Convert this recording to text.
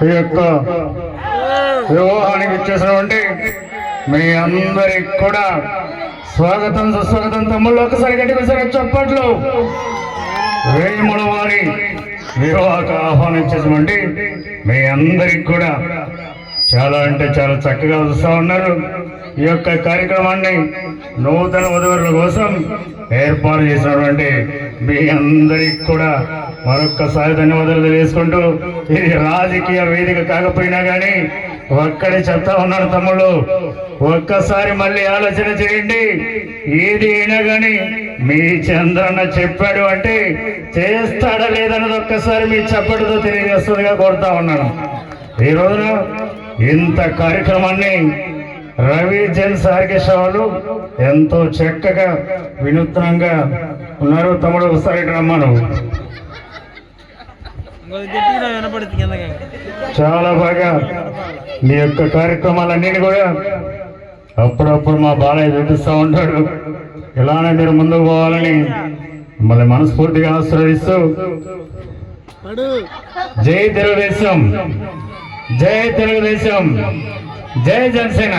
ఈ యొక్క వివాహానికి ఇచ్చేసినటువంటి మీ అందరికి కూడా స్వాగతం సుస్వాగతం. తమ్ముళ్ళు ఒకసారి గట్టిగా చెప్పట్లు. వేముల వారి వివాహకు ఆహ్వానించేసినటువంటి మీ అందరికి కూడా చాలా అంటే చాలా చక్కగా వస్తూ ఉన్నారు. ఈ యొక్క కార్యక్రమాన్ని నూతన వధువరుల కోసం ఏర్పాటు చేసినటువంటి మీ అందరికి కూడా మరొక్కసారి ధన్యవాదాలు తెలియజేసుకుంటూ, ఇది రాజకీయ వేదిక కాకపోయినా కానీ ఒక్కడే చెప్తా ఉన్నాను తమ్ముళ్ళు, ఒక్కసారి మళ్ళీ ఆలోచన చేయండి. ఏది అయినా కానీ మీ చంద్రన్న చెప్పాడు అంటే చేస్తాడా లేదన్నది ఒక్కసారి మీ చప్పటితో తెలియజేస్తుందిగా కోరుతా ఉన్నాను. ఈ రోజున ఇంత కార్యక్రమాన్ని రవి జన్ సార్కేశ వాళ్ళు ఎంతో చక్కగా వినూత్నంగా ఉన్నారు. తమ్ముడు ఒకసారి రమ్మను. చాలా బాగా మీ యొక్క కార్యక్రమాలన్నిటి కూడా అప్పుడప్పుడు మా బాలయ్య చూపిస్తూ ఉంటాడు. ఇలానే మీరు ముందుకు పోవాలని మిమ్మల్ని మనస్ఫూర్తిగా ఆశీర్వదిస్తూ, జై తెలుగుదేశం, జై తెలుగుదేశం, జై జనసేన.